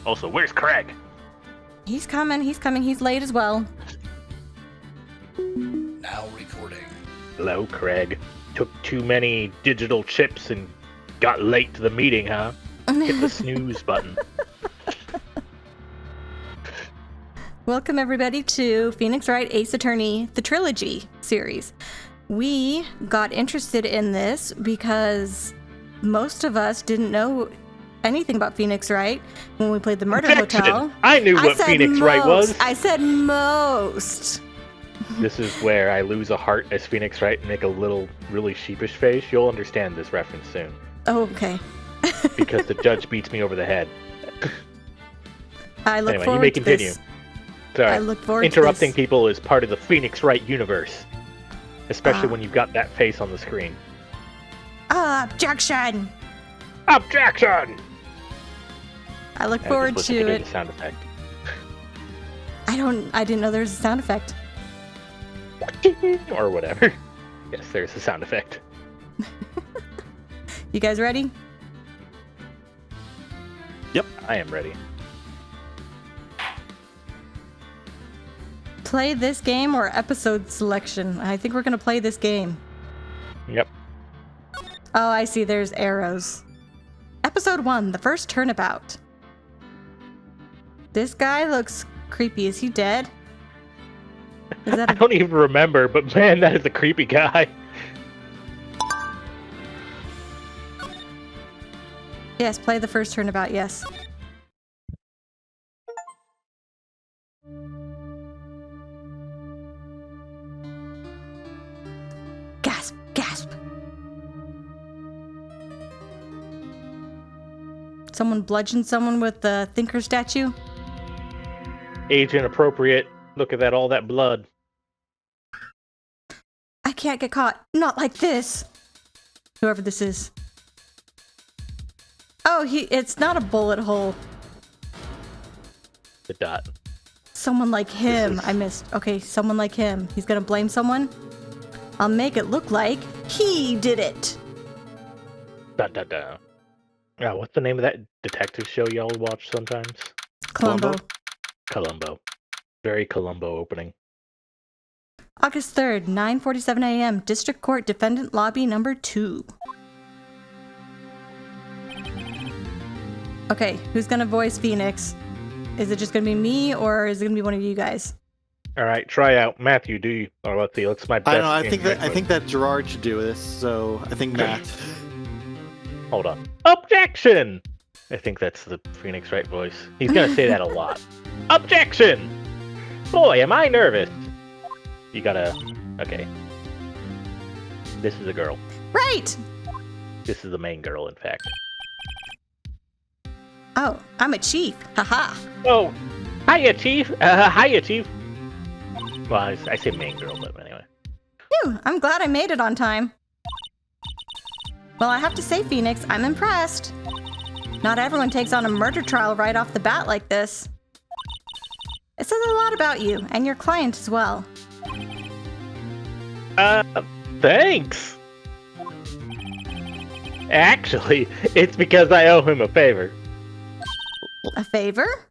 Also, where's Craig? He's coming. He's late as well. Now recording. Hello, Craig. Took too many digital chips and got late to the meeting, huh? Hit the snooze button. Welcome, everybody, to Phoenix Wright Ace Attorney, the Trilogy series. We got interested in this because most of us didn't know anything about Phoenix Wright when we played the Murder Hotel. I knew what Phoenix Wright was. I said most. This is where I lose a heart as Phoenix Wright and make a little, really sheepish face. You'll understand this reference soon. Oh, okay. Because the judge beats me over the head. I look Anyway, forward you may to continue. this. Sorry. I look forward Interrupting to this. people is part of the Phoenix Wright universe. Especially when you've got that face on the screen. Objection! Objection! I look forward to The it. sound effect. I didn't know there was a sound effect. Or whatever. Yes, there's a sound effect. You guys ready? Yep, I am ready. Play this game or episode selection? I think we're going to play this game. Yep. Oh, I see. There's arrows. Episode 1, the first turnabout. This guy looks creepy. Is he dead? Is that I don't even remember, but man, that is a creepy guy. Yes, play the first turnabout, yes. Gasp, gasp. Someone bludgeoned someone with the thinker statue? Age inappropriate. Look at that, all that blood. I can't get caught. Not like this. Whoever this is. Oh, it's not a bullet hole. The dot. Someone like him. I missed. Okay, someone like him. He's gonna blame someone? I'll make it look like he did it. Dot, dot, dot. What's the name of that detective show y'all watch sometimes? Columbo. Columbo. Very Columbo opening. August 3rd, 9:47 a.m. District Court Defendant Lobby number 2. Okay, who's gonna voice Phoenix? Is it just gonna be me, or is it gonna be one of you guys? All right, try out. Matthew, do you? Or let's see. Looks my best. I don't know. I think that Gerard should do this. So I think Matt. Hold on. Objection! I think that's the Phoenix Wright voice. He's gonna say that a lot. Objection! Boy, am I nervous. You gotta. Okay. This is a girl. Right! This is the main girl, in fact. Oh, I'm a chief. Haha. Oh, hiya, Chief. Hiya, Chief. Well, I say main girl, but anyway. Phew, I'm glad I made it on time. Well, I have to say, Phoenix, I'm impressed. Not everyone takes on a murder trial right off the bat like this. It says a lot about you, and your client as well. Thanks. Actually, it's because I owe him a favor. A favor?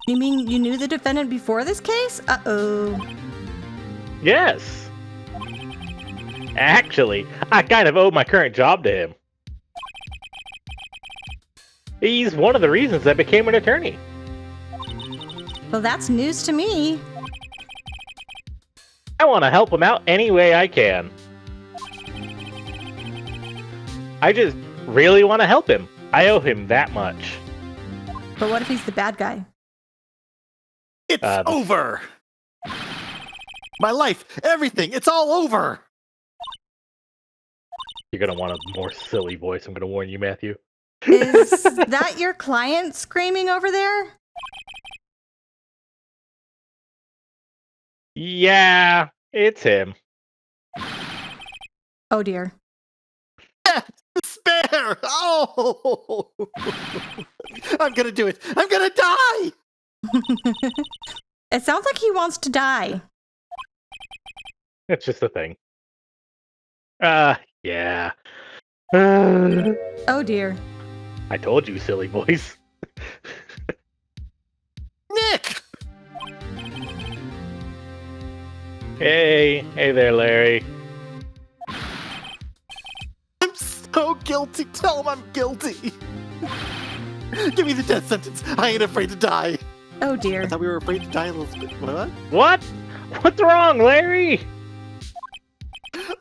You mean you knew the defendant before this case? Uh-oh. Yes. Actually, I kind of owe my current job to him. He's one of the reasons I became an attorney. Well, that's news to me. I want to help him out any way I can. I just really want to help him. I owe him that much. But what if he's the bad guy? It's over. My life, everything, it's all over. You're going to want a more silly voice, I'm going to warn you, Matthew. Is that your client screaming over there? Yeah, it's him. Oh dear. Despair! Oh! I'm gonna do it. I'm gonna die! It sounds like he wants to die. It's just a thing. Yeah. Oh dear. I told you, silly voice. Hey there, Larry. I'm so guilty. Tell him I'm guilty. Give me the death sentence. I ain't afraid to die. Oh I dear. thought we were afraid to die, Elizabeth. What? What? What's wrong, Larry?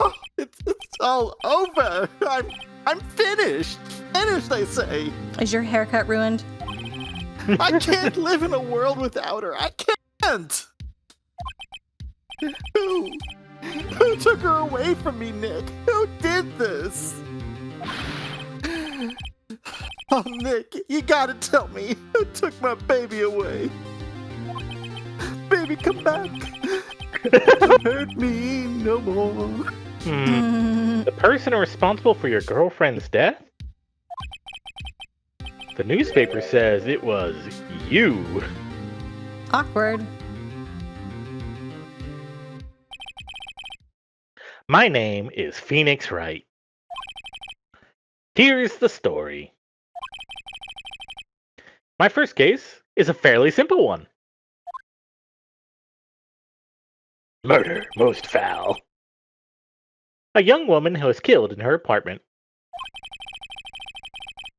Oh, it's all over. I'm finished. Finished, I say. Is your haircut ruined? I can't live in a world without her. I can't. Who took her away from me, Nick? Who did this? Oh, Nick, you gotta tell me who took my baby away. Baby, come back. Don't hurt me no more. The person responsible for your girlfriend's death? The newspaper says it was you. Awkward. My name is Phoenix Wright. Here's the story. My first case is a fairly simple one. Murder most foul. A young woman was killed in her apartment.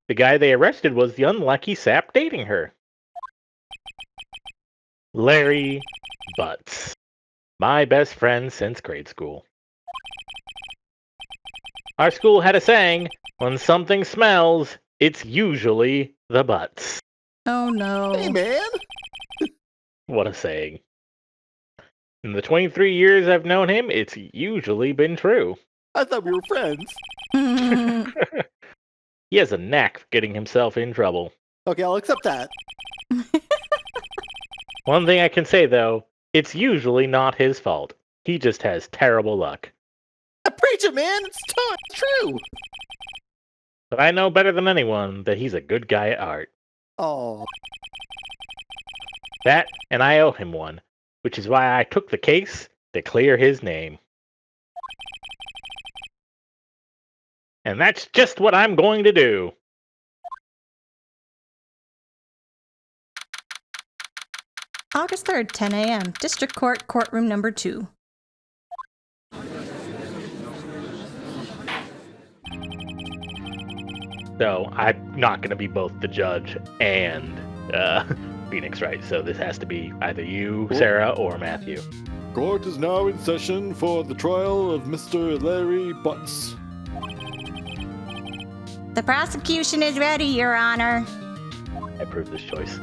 The guy they arrested was the unlucky sap dating her. Larry Butts. My best friend since grade school. Our school had a saying, when something smells, it's usually the butts. Oh no. Hey, man. What a saying. In the 23 years I've known him, it's usually been true. I thought we were friends. He has a knack for getting himself in trouble. Okay, I'll accept that. One thing I can say, though, it's usually not his fault. He just has terrible luck. Preach it, man. It's true. But I know better than anyone that he's a good guy at heart. Oh. That, and I owe him one, which is why I took the case to clear his name. And that's just what I'm going to do. August 3rd, 10 a.m. District Court, courtroom number 2. So I'm not going to be both the judge and Phoenix Wright. So this has to be either you, Sarah, or Matthew. Court is now in session for the trial of Mr. Larry Butts. The prosecution is ready, Your Honor. I approve this choice.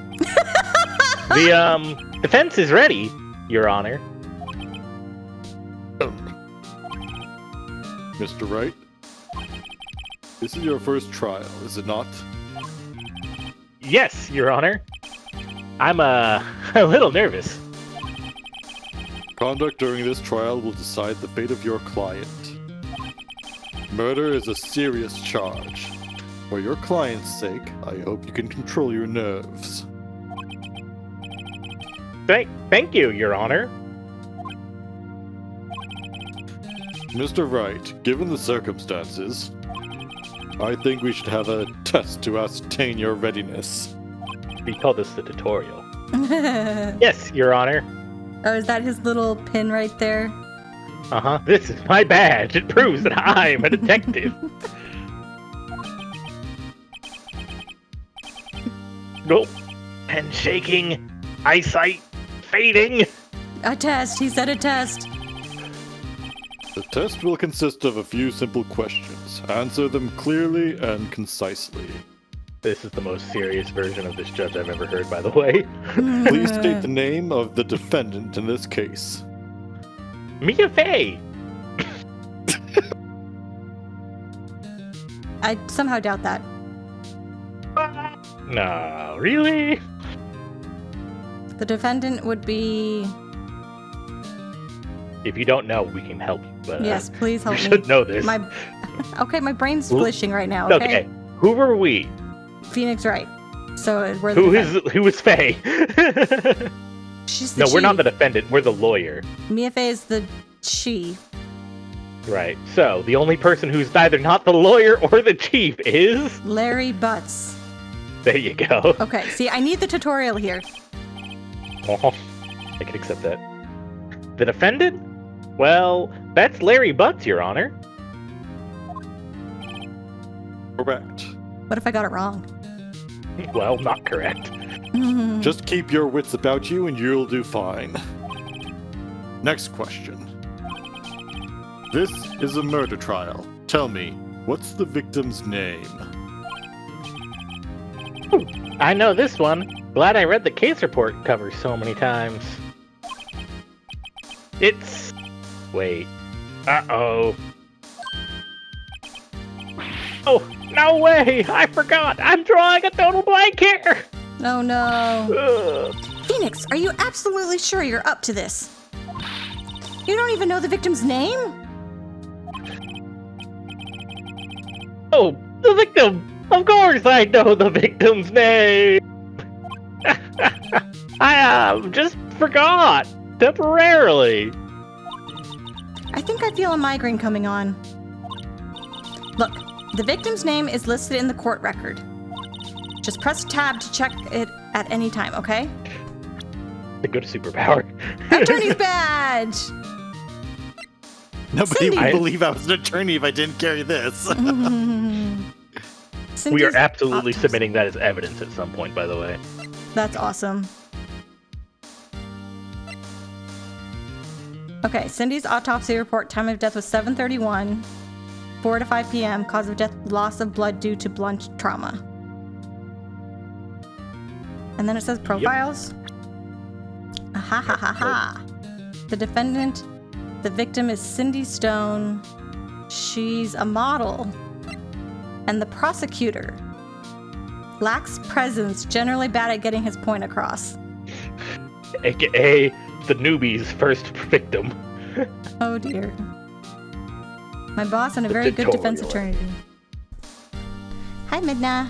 The defense is ready, Your Honor. Mr. Wright, this is your first trial, is it not? Yes, Your Honor. I'm a little nervous. Conduct during this trial will decide the fate of your client. Murder is a serious charge. For your client's sake, I hope you can control your nerves. Thank you, Your Honor. Mr. Wright, given the circumstances, I think we should have a test to ascertain your readiness. We call this the tutorial. Yes, Your Honor. Oh, is that his little pin right there? Uh-huh. This is my badge. It proves that I'm a detective. Nope. Pen shaking. Eyesight fading. A test. He said a test. The test will consist of a few simple questions. Answer them clearly and concisely. This is the most serious version of this judge I've ever heard, by the way. Please state the name of the defendant in this case. Mia Fey. I somehow doubt that. No, really? The defendant would be... If you don't know, we can help you. But, Yes, please help you me. should know this. Okay, my brain's Who- glitching right now, Okay. okay? Who were we? Phoenix Wright. So we're the Who is Faye? She's the No, we're not the chief. defendant. We're the lawyer. Mia Fey is the chief. Right. So the only person who's neither not the lawyer or the chief is. Larry Butts. There you go. Okay, see, I need the tutorial here. Oh, I can accept that. The defendant Well, that's Larry Butts, Your Honor. Correct. What if I got it wrong? Well, not correct. Just keep your wits about you and you'll do fine. Next question. This is a murder trial. Tell me, what's the victim's name? I know this one. Glad I read the case report cover so many times. It's... Wait. Uh-oh. Oh, no way! I forgot! I'm drawing a total blank here! Oh no. Ugh. Phoenix, are you absolutely sure you're up to this? You don't even know the victim's name? Oh, the victim! Of course I know the victim's name! I just forgot! Temporarily! I think I feel a migraine coming on. Look, the victim's name is listed in the court record. Just press tab to check it at any time, okay? A good superpower. Attorney's badge! Nobody Cindy. would believe I was an attorney if I didn't carry this. We Cindy's are absolutely autopsy. submitting that as evidence at some point, by the way. That's awesome. Okay, Cindy's autopsy report, time of death was 7:31, 4 to 5 p.m. Cause of death, loss of blood due to blunt trauma. And then it says profiles. Ha ha ha ha. The defendant, the victim is Cindy Stone. She's a model. And the prosecutor lacks presence, generally bad at getting his point across. AKA the newbie's first victim. Oh dear. My boss and a The very good defense tutorial. attorney. Hi, Midna.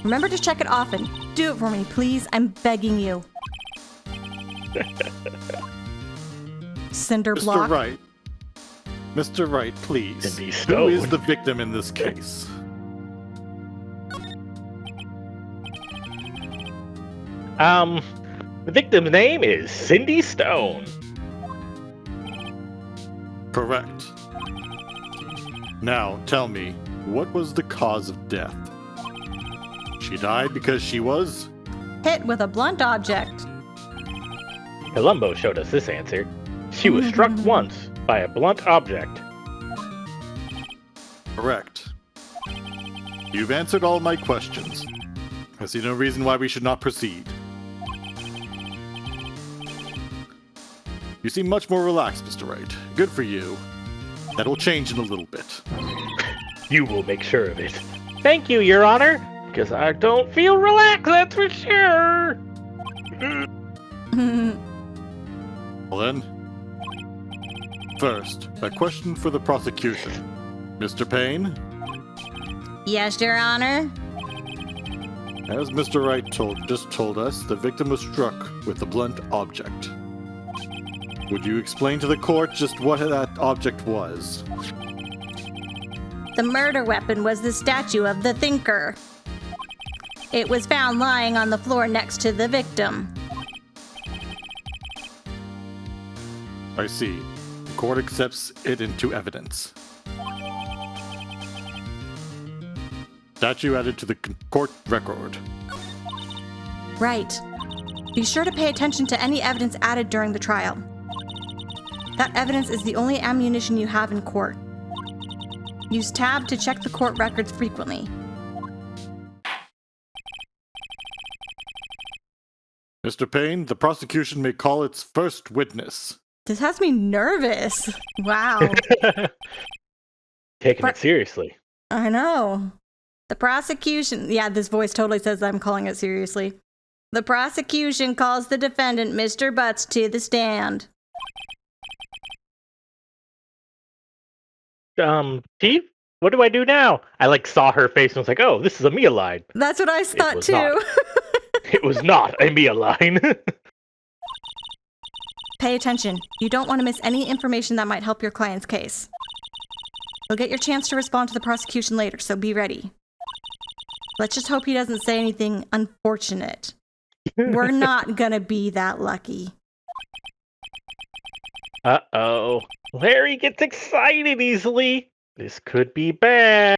Remember to check it often. Do it for me, please. I'm begging you. Cinder Mr. block. Wright. Mr. Wright, please. Cindy Who Stone. is the victim in this case? The victim's name is Cindy Stone. Correct. Now, tell me, what was the cause of death? She died because she was... Hit with a blunt object. Columbo showed us this answer. She was struck once by a blunt object. Correct. You've answered all my questions. I see no reason why we should not proceed. You seem much more relaxed, Mr. Wright. Good for you. That'll change in a little bit. You will make sure of it. Thank you, Your Honor, because I don't feel relaxed, that's for sure. Well then. First, a question for the prosecution. Mr. Payne, Yes, Your Honor. as Mr. Wright just told us, the victim was struck with a blunt object. Would you explain to the court just what that object was? The murder weapon was the statue of the Thinker. It was found lying on the floor next to the victim. I see. The court accepts it into evidence. Statue added to the court record. Right. Be sure to pay attention to any evidence added during the trial. That evidence is the only ammunition you have in court. Use tab to check the court records frequently. Mr. Payne, the prosecution may call its first witness. This has me nervous. Wow. Taking But- it seriously. I know. The prosecution... Yeah, this voice totally says I'm calling it seriously. The prosecution calls the defendant, Mr. Butts, to the stand. Chief, what do I do now? I saw her face and was like, oh, this is a Mia line. That's what I thought was too. not. It was not a Mia line. Pay attention. You don't want to miss any information that might help your client's case. You'll get your chance to respond to the prosecution later, so be ready. Let's just hope he doesn't say anything unfortunate. We're not gonna be that lucky. Uh-oh. Larry gets excited easily. This could be bad.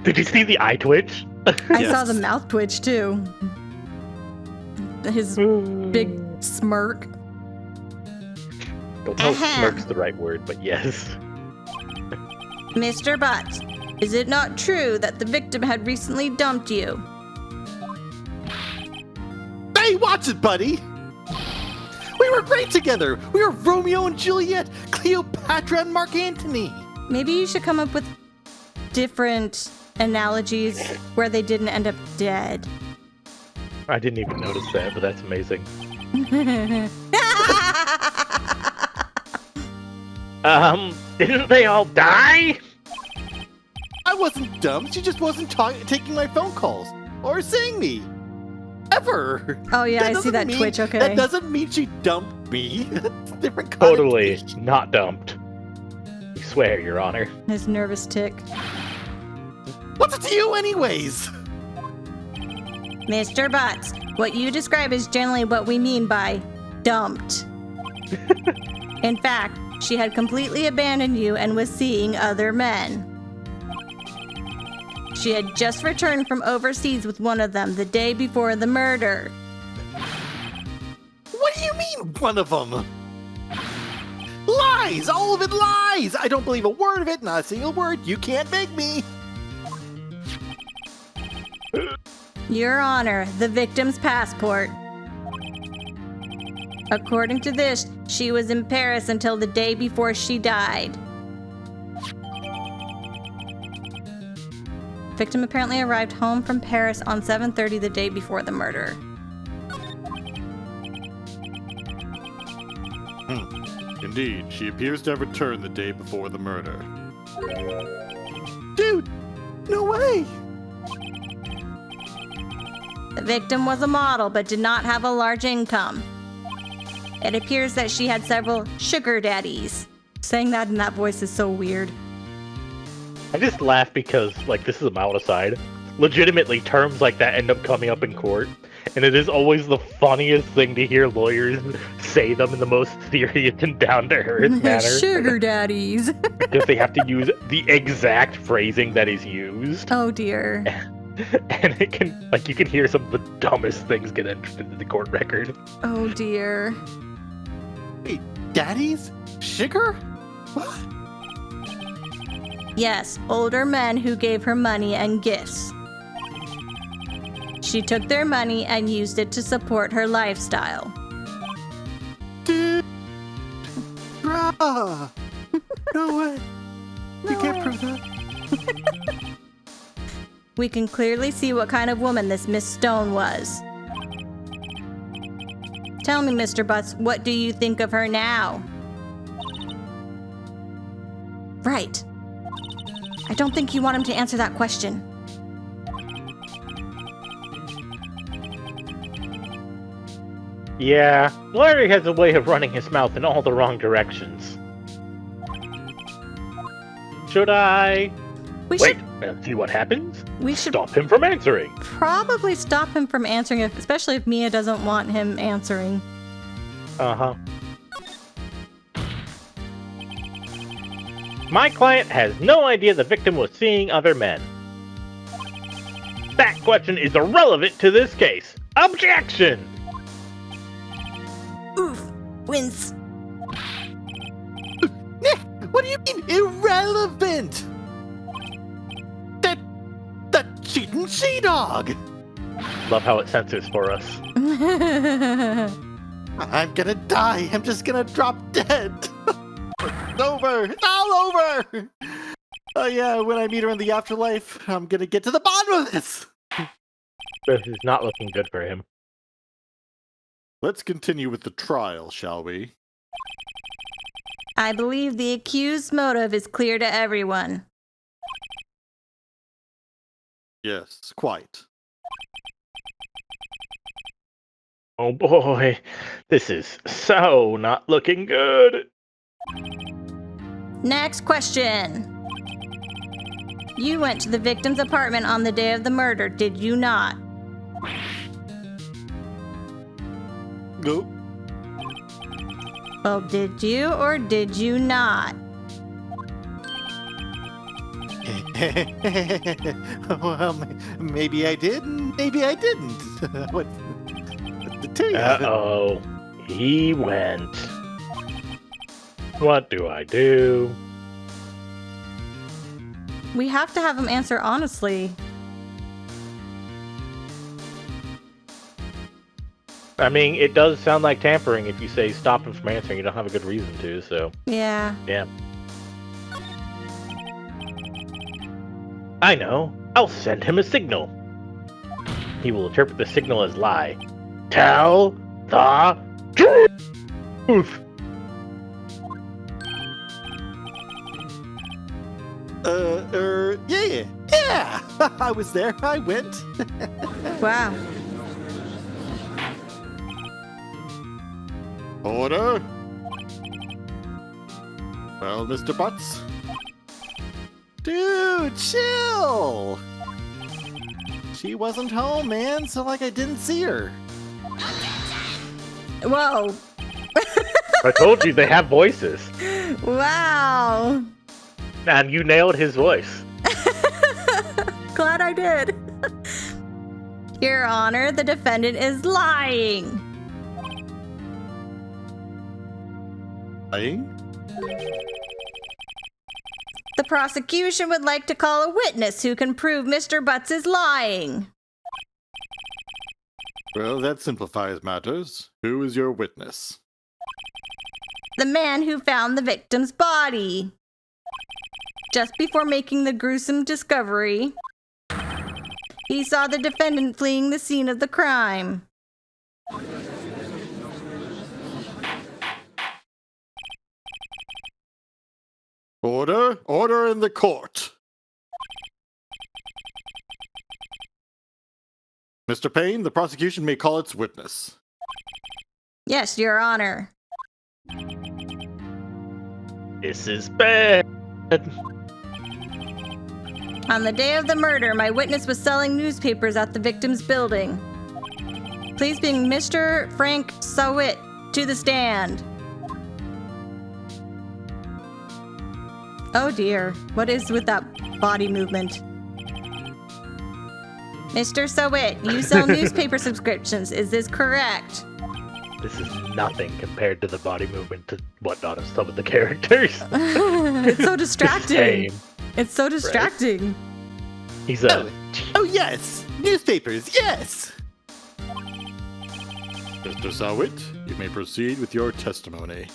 Did you see the eye twitch? I saw Yes. the mouth twitch too. His big smirk. Don't know if Uh-huh. smirk's the right word, but yes. Mr. Butts, is it not true that the victim had recently dumped you? Hey, watch it, buddy! We were great together! We were Romeo and Juliet, Cleopatra and Mark Antony! Maybe you should come up with different analogies where they didn't end up dead. I didn't even notice that, but that's amazing. Didn't they all die? I wasn't dumb, she just wasn't taking my phone calls. Or seeing me. Ever! Oh yeah, I see doesn't that mean- twitch, okay. That doesn't mean she dumped me. That's a different Totally connotation. not dumped. We swear, Your Honor. His nervous tick. What's it to you anyways? Mr. Butts, what you describe is generally what we mean by dumped. In fact, she had completely abandoned you and was seeing other men. She had just returned from overseas with one of them the day before the murder. What do you mean, one of them? Lies! All of it lies! I don't believe a word of it, not a single word. You can't make me. Your Honor, the victim's passport. According to this, she was in Paris until the day before she died. Victim apparently arrived home from Paris on 7:30 the day before the murder. Indeed, she appears to have returned the day before the murder. Dude, no way! The victim was a model but did not have a large income. It appears that she had several sugar daddies. Saying that in that voice is so weird. I just laugh because, like, this is a mild aside. Legitimately, terms like that end up coming up in court, and it is always the funniest thing to hear lawyers say them in the most serious and down-to-earth manner. Sugar daddies. Because they have to use the exact phrasing that is used. Oh dear. And it can, like, you can hear some of the dumbest things get entered into the court record. Oh dear. Wait, daddies? Sugar? What? Yes, older men who gave her money and gifts. She took their money and used it to support her lifestyle. Dude! Bruh! No way! You can't prove that. We can clearly see what kind of woman this Miss Stone was. Tell me, Mr. Butts, what do you think of her now? Right. I don't think you want him to answer that question. Yeah, Larry has a way of running his mouth in all the wrong directions. Should I We wait should and see what happens? we should Stop him from answering. probably stop him from answering, especially if Mia doesn't want him answering. Uh-huh. My client has no idea the victim was seeing other men. That question is irrelevant to this case. Objection! Oof. Wince. Nick, what do you mean irrelevant? That cheating she-dog! Love how it censors for us. I'm gonna die. I'm just gonna drop dead. It's over. It's all over. Oh yeah, when I meet her in the afterlife, I'm gonna get to the bottom of this. This is not looking good for him. Let's continue with the trial, shall we? I believe the accused's motive is clear to everyone. Yes, quite. Oh boy, this is so not looking good. Next question. You went to the victim's apartment on the day of the murder, did you not? Go. Well, did you or did you not? Well, maybe I did, maybe I didn't. What to tell you? Uh-oh. He went. What do I do? We have to have him answer honestly. I mean, it does sound like tampering if you say stop him from answering. You don't have a good reason to, so Yeah. yeah. I know. I'll send him a signal. He will interpret the signal as lie. Tell the truth! Yeah. I was there. I went. Wow. Order. Well, Mr. Butts, Dude, chill. She wasn't home, man, so like I didn't see her. Whoa. I told you they have voices. Wow. And you nailed his voice. Glad I did. Your Honor, the defendant is lying. lying? The prosecution would like to call a witness who can prove Mr. Butts is lying. Well, that simplifies matters. Who is your witness? The man who found the victim's body. Just before making the gruesome discovery, he saw the defendant fleeing the scene of the crime. Order! Order in the court! Mr. Payne, the prosecution may call its witness. Yes, Your Honor. This is bad. On the day of the murder, my witness was selling newspapers at the victim's building. Please bring Mr. Frank Sawit to the stand. Oh dear, what is with that body movement? Mr. Sawit, you sell newspaper subscriptions, is this correct? This is nothing compared to the body movement to whatnot of some of the characters. It's so distracting. Tame. It's so distracting. He's a... Oh, yes! Newspapers, yes! Mr. Sawit, you may proceed with your testimony.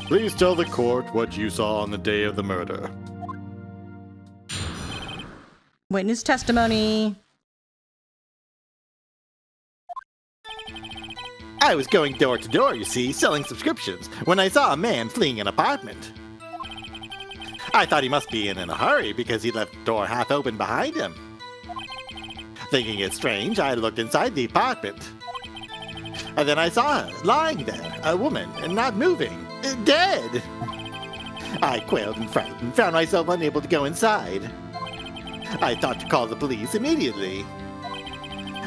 Please tell the court what you saw on the day of the murder. Witness testimony. I was going door to door, you see, selling subscriptions, when I saw a man fleeing an apartment. I thought he must be in a hurry because he left the door half open behind him. Thinking it strange, I looked inside the apartment. And then I saw her, lying there, a woman, and not moving, dead. I quailed and frightened, found myself unable to go inside. I thought to call the police immediately.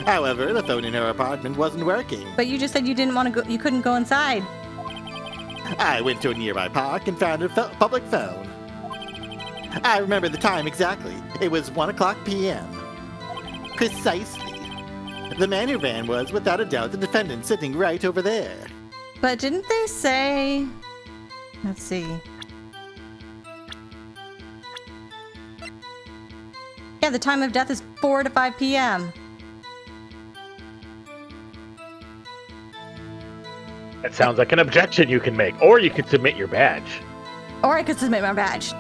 However, the phone in her apartment wasn't working. But you just said you didn't want to go, you couldn't go inside. I went to a nearby park and found a public phone. I remember the time exactly. It was 1:00 p.m. Precisely. The man who ran was, without a doubt, the defendant sitting right over there. But didn't they say... Let's see. Yeah, the time of death is 4 to 5 p.m. That sounds like an objection you can make. Or you could submit your badge. Or I could submit my badge.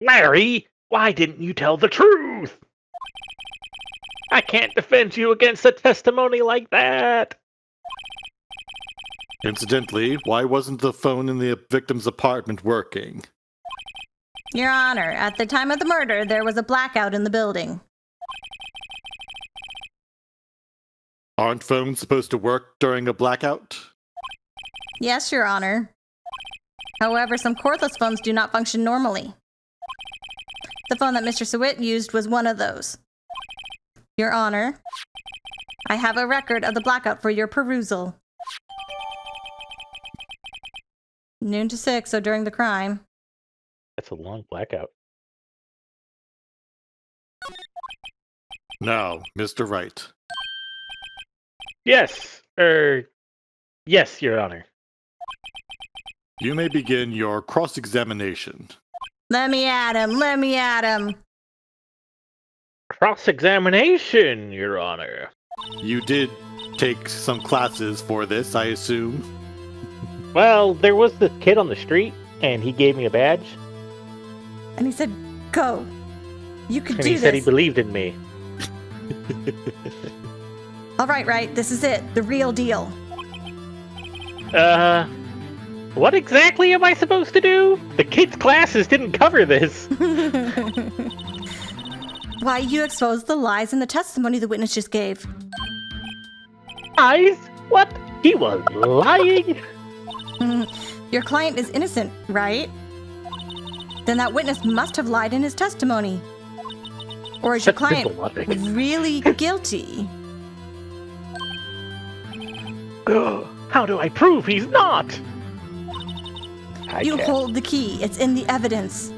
Larry, why didn't you tell the truth? I can't defend you against a testimony like that. Incidentally, why wasn't the phone in the victim's apartment working? Your Honor, at the time of the murder, there was a blackout in the building. Aren't phones supposed to work during a blackout? Yes, Your Honor. However, some cordless phones do not function normally. The phone that Mr. Sawit used was one of those. Your Honor, I have a record of the blackout for your perusal. Noon to 6, so during the crime. That's a long blackout. Now, Mr. Wright. Yes, yes, Your Honor. You may begin your cross-examination. Let me at him, let me at him. Cross-examination, Your Honor. You did take some classes for this, I assume? Well, there was this kid on the street, and he gave me a badge, And he said, go. You could and do he this. said he believed in me. All right, right, this is it. The real deal. What exactly am I supposed to do? The kids' classes didn't cover this. Why, you exposed the lies in the testimony the witness just gave. Lies? What? He was lying? Your client is innocent, right? Then that witness must have lied in his testimony. Or is your Such simple client logic. really guilty? How do I prove he's not? I You can't. hold the key. It's in the evidence.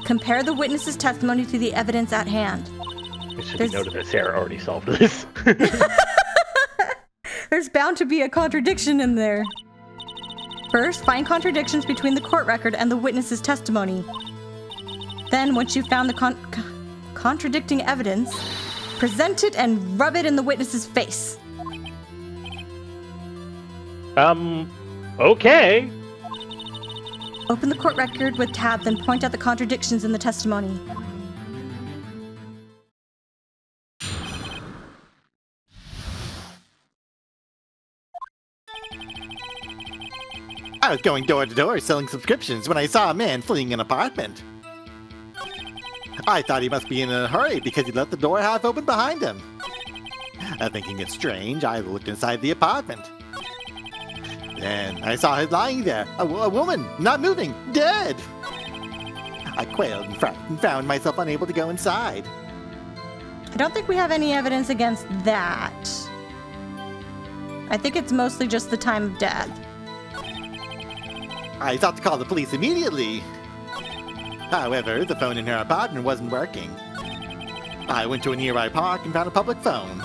Compare the witness's testimony to the evidence at hand. It should be there's- noted that Sarah already solved this. There's bound to be a contradiction in there. First, find contradictions between the court record and the witness's testimony. Then, once you've found the contradicting evidence, present it and rub it in the witness's face. Okay. Open the court record with tab, then point out the contradictions in the testimony. I was going door to door selling subscriptions when I saw a man fleeing an apartment. I thought he must be in a hurry because he left the door half open behind him. Thinking it strange, I looked inside the apartment. Then I saw him lying there, a woman, not moving, dead. I quailed and found myself unable to go inside. I don't think we have any evidence against that. I think it's mostly just the time of death. I thought to call the police immediately. However, the phone in her apartment wasn't working. I went to a nearby park and found a public phone.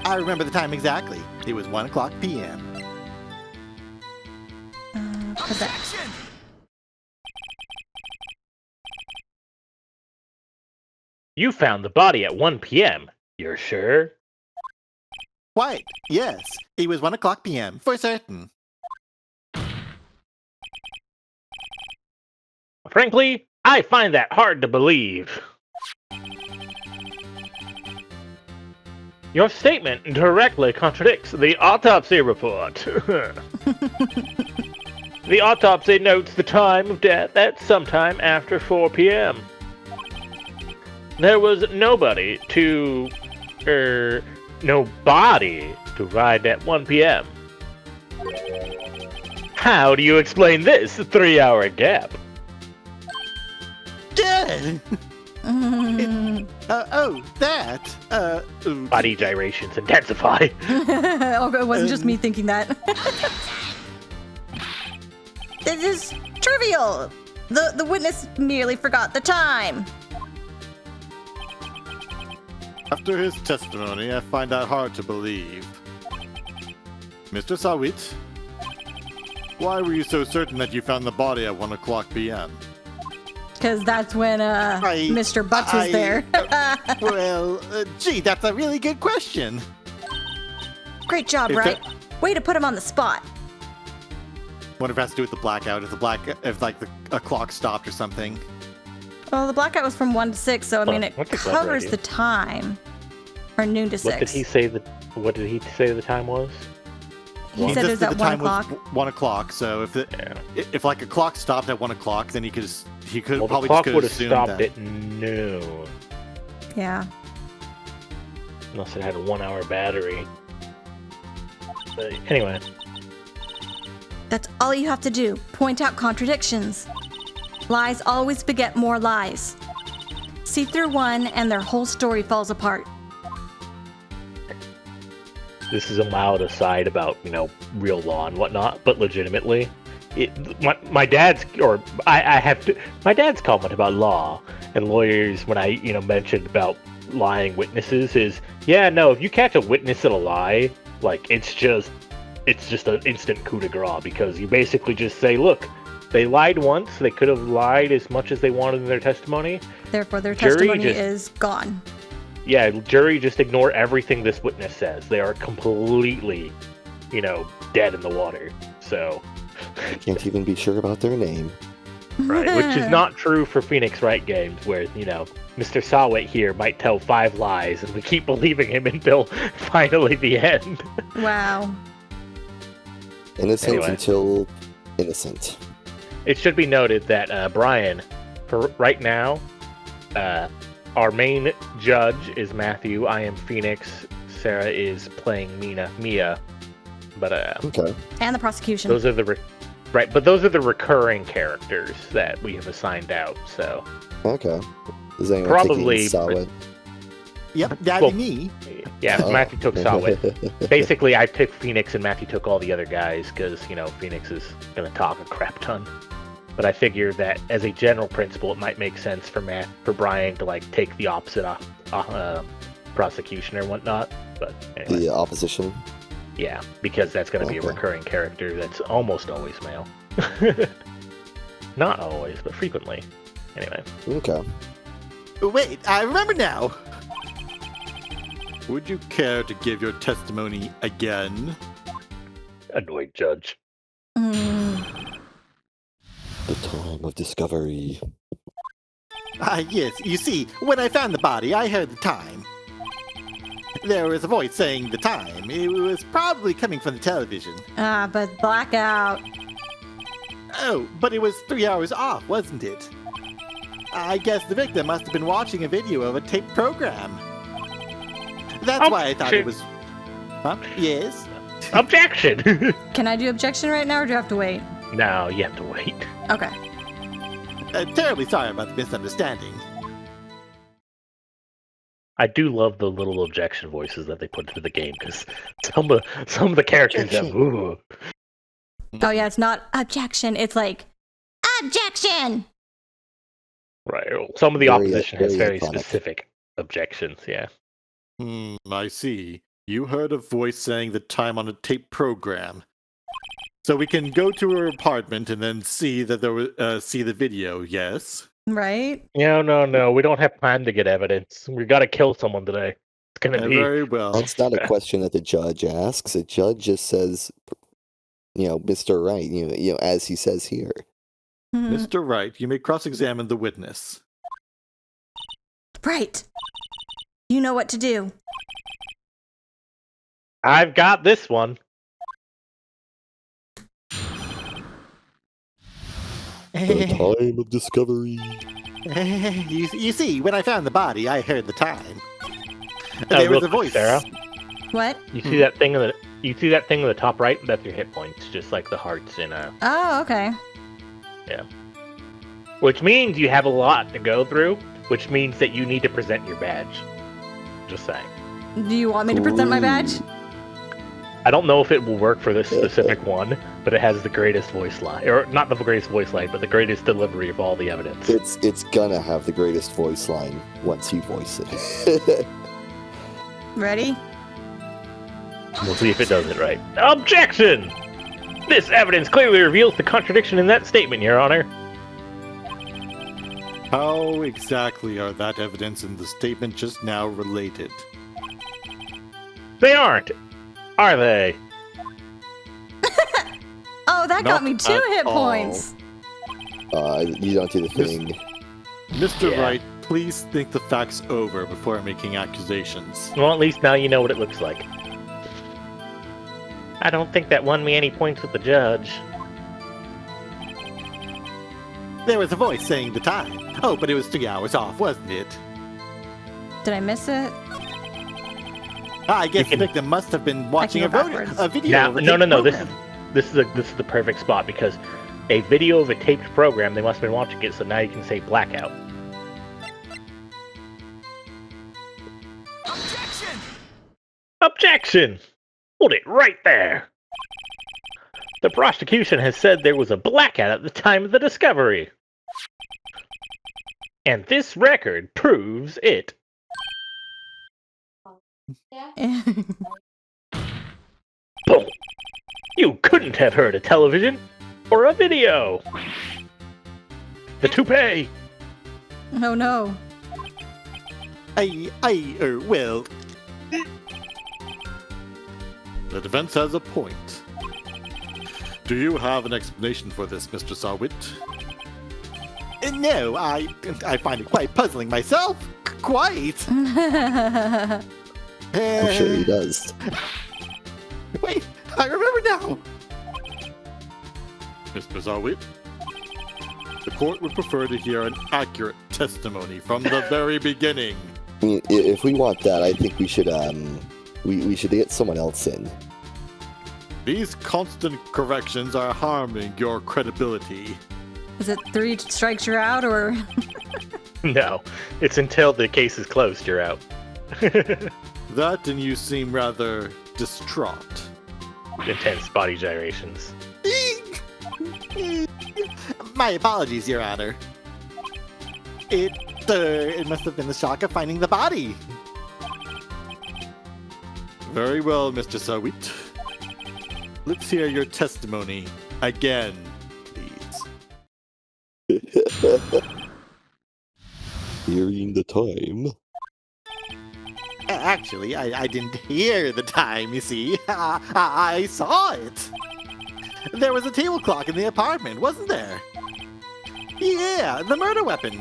I remember the time exactly. It was 1 o'clock p.m. Correct. You found the body at 1 p.m. You're sure? Why, yes, it was 1 o'clock p.m. for certain. Frankly, I find that hard to believe. Your statement directly contradicts the autopsy report. The autopsy notes the time of death at sometime after 4 p.m. There was nobody to ride at 1 p.m. How do you explain this 3-hour gap? Dead! That. Body gyrations intensify. Oh, it wasn't just me thinking that. This is trivial. The witness merely forgot the time. After his testimony, I find that hard to believe. Mr. Sawit, why were you so certain that you found the body at 1 o'clock p.m.? Because that's when Mr. Butts was there. Gee, that's a really good question. Great job, If Wright. that- Way to put him on the spot. Wonder if it has to do with the blackout, if a clock stopped or something. Well, the blackout was from 1 to 6, so I mean, it That's a clever covers idea. the time. Or noon to 6. What did he say the time was? He said it was at 1 o'clock. 1 o'clock, so if like a clock stopped at 1 o'clock, then he could Well, the probably clock just would have assumed stopped that. at noon. Yeah. Unless it had a 1-hour battery. But anyway. That's all you have to do. Point out contradictions. Lies always beget more lies. See through one and their whole story falls apart. This is a mild aside about, real law and whatnot, but legitimately, my dad's comment about law and lawyers when I, mentioned about lying witnesses is, if you catch a witness in a lie, like, it's just an instant coup de grace, because you basically just say, look, they lied once, they could have lied as much as they wanted in their testimony. Therefore, their testimony is gone. Yeah, jury, just ignore everything this witness says. They are completely, dead in the water. So, I can't even be sure about their name. Right, which is not true for Phoenix Wright games, where, Mr. Sawit here might tell 5 lies, and we keep believing him until finally the end. Wow. Innocent until innocent. It should be noted that, Brian, for right now, our main judge is Matthew. I am Phoenix. Sarah is playing Mia. But okay. And the prosecution. Those are the but those are the recurring characters that we have assigned out. So okay. Is anyone probably Solid? Yep, that'd be me. Yeah, Matthew took Sawit. Basically, I took Phoenix and Matthew took all the other guys because Phoenix is gonna talk a crap ton. But I figure that as a general principle, it might make sense for Brian to take the opposite prosecution or whatnot. But anyway. The opposition. Yeah, because that's going to be a recurring character that's almost always male. Not always, but frequently. Anyway. Okay. Wait, I remember now. Would you care to give your testimony again? Annoyed judge. The time of discovery. Yes, you see, when I found the body, I heard the time. There was a voice saying the time. It was probably coming from the television. But blackout. Oh, but it was 3 hours off, wasn't it? I guess the victim must have been watching a video of a taped program. That's why I thought it was... Huh? Yes? Objection! Can I do objection right now, or do I have to wait? No, you have to wait. Okay. Terribly sorry about the misunderstanding. I do love the little objection voices that they put into the game, because some of the characters have... Ooh. Oh yeah, it's not objection, it's like, objection! Right, some of the opposition has very iconic. specific objections, yeah. I see. You heard a voice saying the time on a tape program. So we can go to her apartment and then see that see the video, yes? Right? No, we don't have time to get evidence. We gotta kill someone today. It's gonna be... Very well. That's not a question that the judge asks. The judge just says, Mr. Wright, as he says here. Mr. Wright, you may cross-examine the witness. Right. You know what to do. I've got this one. The time of discovery. You see, when I found the body, I heard the time. There was a a voice. Sarah, What? you see that thing in the top right? That's your hit points, just like the hearts in a... Oh, okay. Yeah. Which means you have a lot to go through, which means that you need to present your badge. Just saying. Do you want me to present my badge? I don't know if it will work for this specific one, but it has the greatest voice line. Or not the greatest voice line, but the greatest delivery of all the evidence. It's gonna have the greatest voice line once you voice it. Ready? We'll see if it does it right. Objection! This evidence clearly reveals the contradiction in that statement, Your Honor. How exactly are that evidence and the statement just now related? They aren't, are they? Oh, that got Not me 2 at hit all. points. You don't do the thing. Mr. Yeah. Wright, please think the facts over before making accusations. Well, at least now you know what it looks like. I don't think that won me any points with the judge. There was a voice saying the time. Oh, but it was 3 hours off, wasn't it? Did I miss it? I guess can- the victim must have been watching go a backwards. video Now, of a no. taped This program. is the perfect spot because a video of a taped program. They must have been watching it, so now you can say blackout. Objection! Hold it right there. The prosecution has said there was a blackout at the time of the discovery. And this record proves it. Boom! You couldn't have heard a television or a video. The toupee. Oh no. Well, The defense has a point. Do you have an explanation for this, Mr. Sawit? no, I find it quite puzzling myself. Quite. I'm sure he does. Wait, I remember now. Mr. Sawit? The court would prefer to hear an accurate testimony from the very beginning. I mean, if we want that, I think we should we should get someone else in. These constant corrections are harming your credibility. Is it 3 strikes you're out, or? No, it's until the case is closed, you're out. That and you seem rather distraught. Intense body gyrations. My apologies, Your Honor. It must have been the shock of finding the body. Very well, Mr. Sawit. Let's hear your testimony again, please. Hearing the time. Actually, I didn't hear the time, you see. I saw it. There was a table clock in the apartment, wasn't there? Yeah, the murder weapon.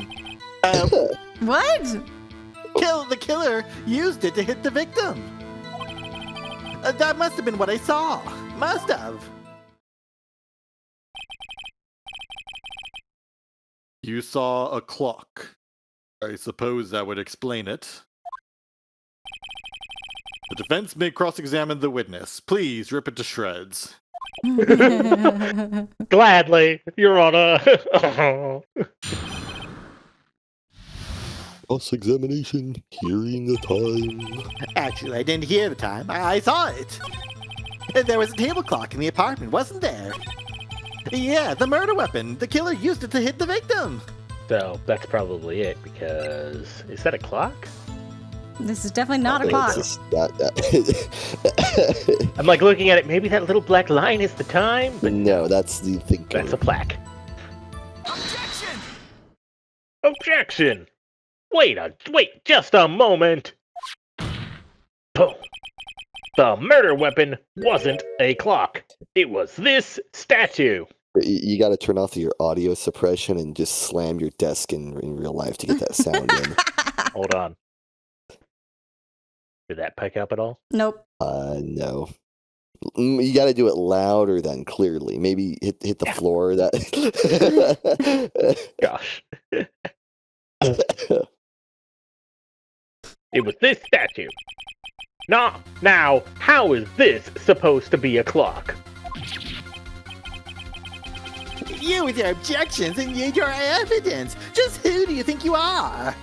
What? The killer used it to hit the victim. That must have been what I saw. Must have. You saw a clock. I suppose that would explain it. The defense may cross-examine the witness. Please rip it to shreds. Gladly, Your Honor. Cross-examination. Hearing the time. Actually, I didn't hear the time. I saw it. There was a table clock in the apartment, wasn't there? Yeah, the murder weapon. The killer used it to hit the victim. So that's probably it, because is that a clock? This is definitely not a It's clock. just I'm like looking at it. Maybe that little black line is the time, but no, that's the thing. that's a plaque. Objection! Wait just a moment. Boom. The murder weapon wasn't a clock. It was this statue. You got to turn off your audio suppression and just slam your desk in real life to get that sound in. Hold on. Did that pick up at all? Nope. No. You got to do it louder than clearly. Maybe hit the floor. That. Gosh. It was this statue. Now, how is this supposed to be a clock? You with your objections and your evidence. Just who do you think you are?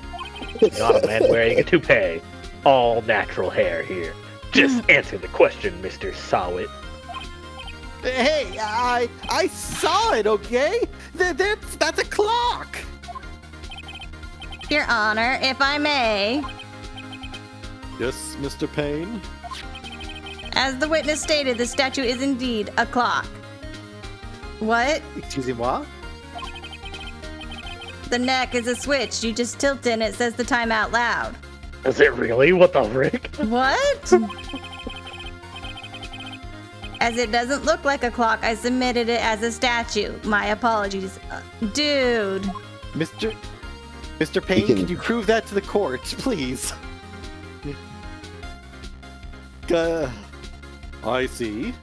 Not a man wearing a toupee. All natural hair here. Just answer the question, Mr. Sawit. Hey, I saw it, okay? That's a clock. Your Honor, if I may, Yes, Mr. Payne? as the witness stated, the statue is indeed a clock. What? Excuse me, what? The neck is a switch. You just tilt it and it says the time out loud. Is it really? What the frick? What? As it doesn't look like a clock, I submitted it as a statue. My apologies. Dude. Mr. Payne, can- can you prove that to the court, please? I see.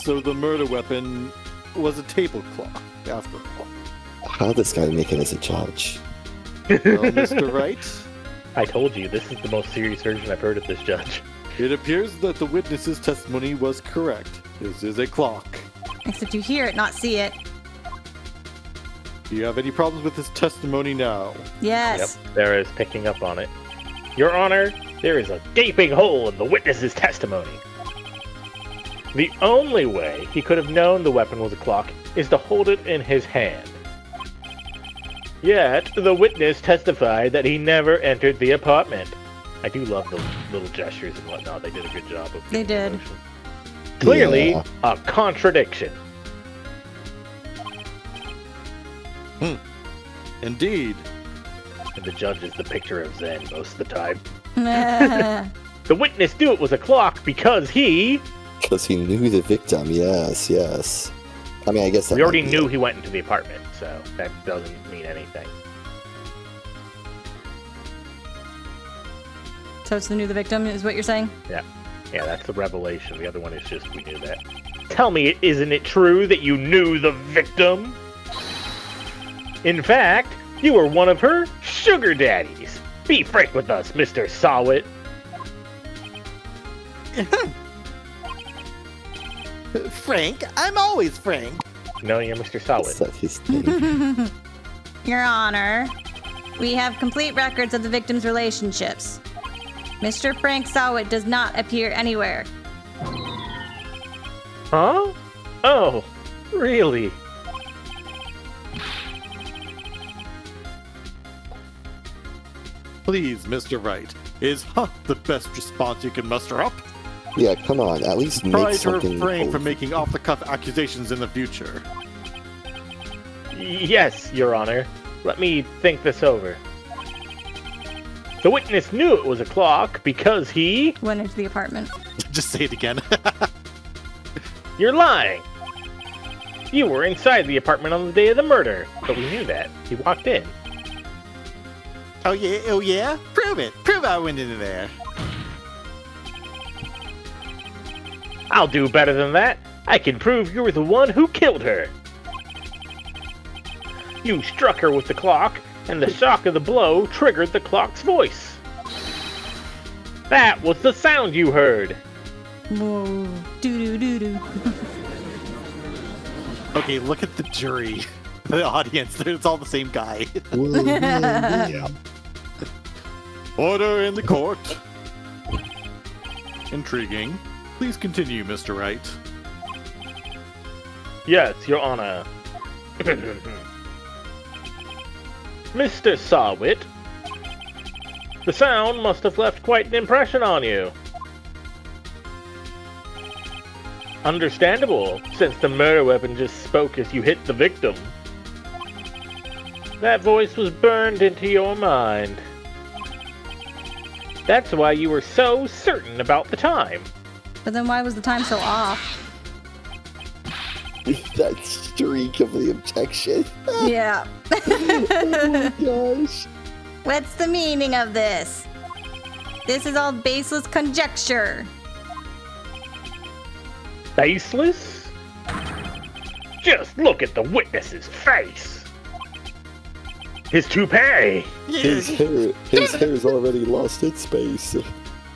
So the murder weapon was a table clock, after all. How this guy make it as a judge? Well, Mr. Wright, I told you, this is the most serious version I've heard of this judge. It appears that the witness's testimony was correct. This is a clock. Except you hear it, not see it. Do you have any problems with his testimony now? Yes. Yep, there is picking up on it. Your Honor, there is a gaping hole in the witness's testimony. The only way he could have known the weapon was a clock is to hold it in his hand. Yet, the witness testified that he never entered the apartment. I do love the little gestures and whatnot. They did a good job of They giving did. emotion. Clearly, Yeah. a contradiction. Indeed. And the judge is the picture of Zen most of the time. Yeah. The witness knew it was a clock because he... Because he knew the victim, yes, yes. I mean, I guess that We already might be knew it. he went into the apartment, so that doesn't mean anything. So it's the new the victim, is what you're saying? Yeah, that's the revelation. The other one is just, we knew that. Tell me, isn't it true that you knew the victim? In fact, you were one of her sugar daddies. Be frank with us, Mr. Sawit. Frank, I'm always Frank. No, you're Mr. Is Sawit. that his name? Your Honor, we have complete records of the victim's relationships. Mr. Frank Sawit does not appear anywhere. Huh? Oh, really? Please, Mr. Wright. Is huh the best response you can muster up? Yeah, come on, at least make Try to something. refrain from bold. making off-the-cuff accusations in the future. Yes, Your Honor. Let me think this over. The witness knew it was a clock because he... Went into the apartment. Just say it again. You're lying! You were inside the apartment on the day of the murder, but we knew that. He walked in. Oh yeah? Prove it. Prove I went into there. I'll do better than that. I can prove you were the one who killed her. You struck her with the clock, and the shock of the blow triggered the clock's voice. That was the sound you heard. Whoa. Doo-doo-doo-doo. Okay, look at the jury. The audience, it's all the same guy. Yeah. Order in the court. Intriguing. Please continue, Mr. Wright. Yes, Your Honor. Mr. Sawit, the sound must have left quite an impression on you. Understandable, since the murder weapon just spoke as you hit the victim. That voice was burned into your mind. That's why you were so certain about the time. But then why was the time so off? That streak of the objection. Yeah. Oh my gosh. What's the meaning of this? This is all baseless conjecture. Faceless? Just look at the witness's face. His toupee. His hair's already lost its space.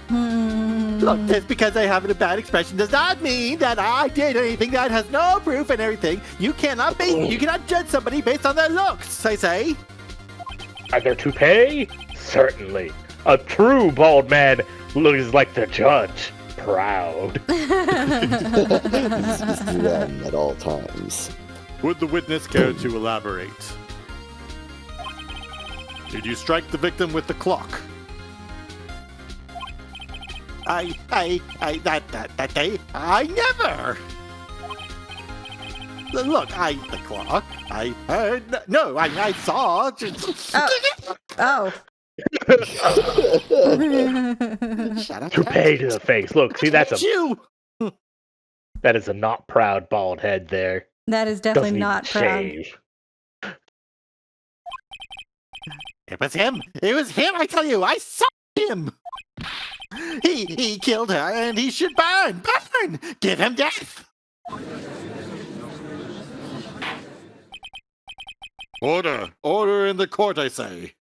Look, just because I have a bad expression does not mean that I did anything that has no proof and everything. You cannot judge somebody based on their looks, I say. Are there toupee? Certainly. A true bald man looks like the judge. Proud. He's them at all times. Would the witness care to elaborate? Did you strike the victim with the clock? That day, I never. Look, the clock. I heard. No, I saw. Oh. Shut up. Toupee to the face. Look, see, that is a not proud bald head there. That is definitely Doesn't not even proud. shave. It was him. It was him. I tell you, I saw him. He killed her, and he should burn. Burn. Give him death. Order in the court, I say.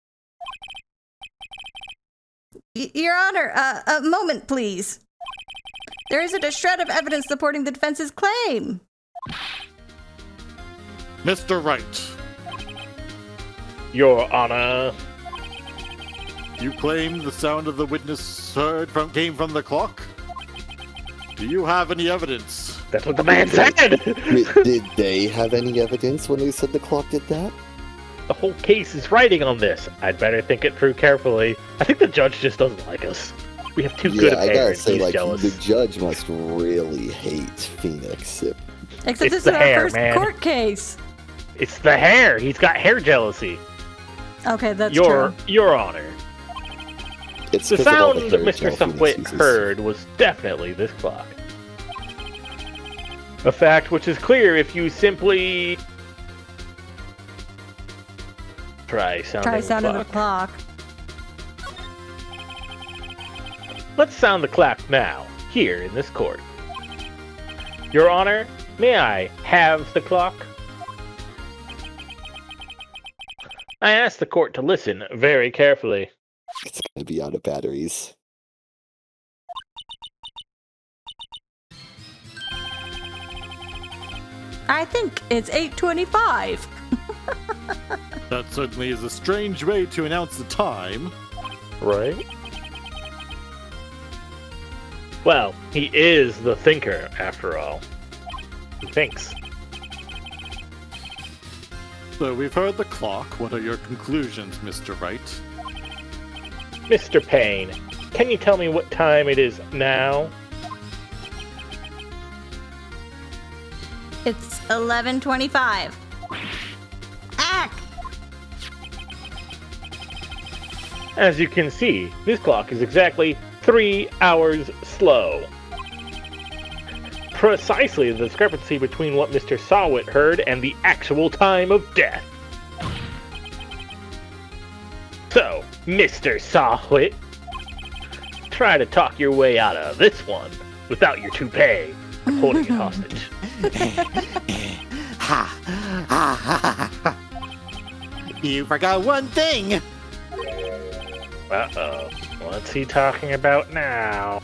Your Honor, a moment, please. There isn't a shred of evidence supporting the defense's claim. Mr. Wright, Your Honor. you claim the sound of the witness heard came from the clock? Do you have any evidence? That's what the man said! Did they have any evidence when they said the clock did that? The whole case is riding on this. I'd better think it through carefully. I think the judge just doesn't like us. We have too good a I gotta parent. say, He's like, jealous. the judge must really hate Phoenix. Except It's this the is our hair, first man. court case. It's the hair. He's got hair jealousy. Okay, that's true. Your Honor. It's The 'cause of all sound the that hair Mr. gel Phoenix Sumwit uses. heard was definitely this clock. A fact which is clear if you simply try sounding the clock. Let's sound the clock now, here in this court. Your Honor, may I have the clock? I ask the court to listen very carefully. It's gonna be out of batteries. I think it's 8:25. That certainly is a strange way to announce the time. Right? Well, he is the thinker, after all. He thinks. So we've heard the clock. What are your conclusions, Mr. Wright? Mr. Payne, can you tell me what time it is now? It's 11:25. Ack! As you can see, this clock is exactly 3 hours slow. Precisely the discrepancy between what Mr. Sawit heard and the actual time of death. So, Mr. Sawit, try to talk your way out of this one without your toupee holding it hostage. You forgot one thing. Uh-oh. What's he talking about now?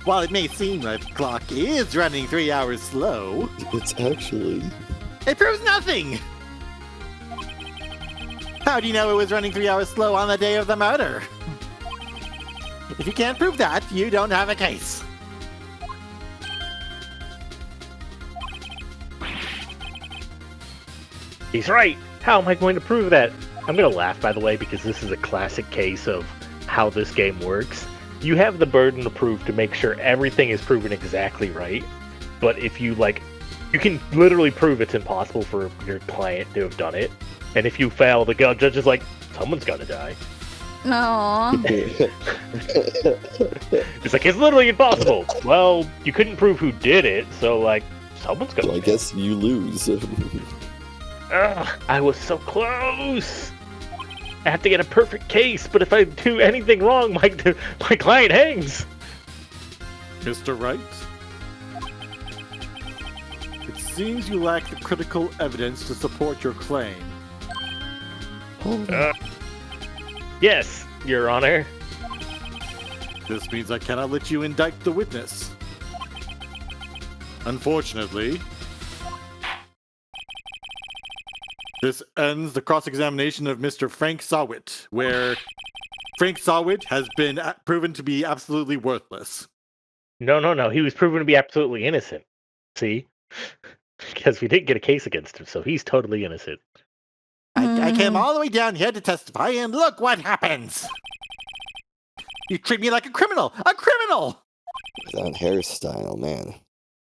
While it may seem that the clock is running 3 hours slow, It's actually... it proves nothing. How do you know it was running 3 hours slow on the day of the murder? If you can't prove that, you don't have a case. He's right. How am I going to prove that? I'm going to laugh, by the way, because this is a classic case of how this game works. You have the burden of proof to make sure everything is proven exactly right. But if you, you can literally prove it's impossible for your client to have done it. And if you fail, the judge is like, someone's got to die. No. It's like, it's literally impossible. Well, you couldn't prove who did it, so, someone's going to So I guess you lose. Ugh, I was so close. I have to get a perfect case, but if I do anything wrong, my client hangs. Mr. Wright? It seems you lack the critical evidence to support your claim. Yes, Your Honor. This means I cannot let you indict the witness. Unfortunately, this ends the cross-examination of Mr. Frank Sawit, where Frank Sawit has been proven to be absolutely worthless. No. He was proven to be absolutely innocent. See? Because we didn't get a case against him, so he's totally innocent. I came all the way down here to testify, and look what happens. You treat me like a criminal! A criminal! That hairstyle, man.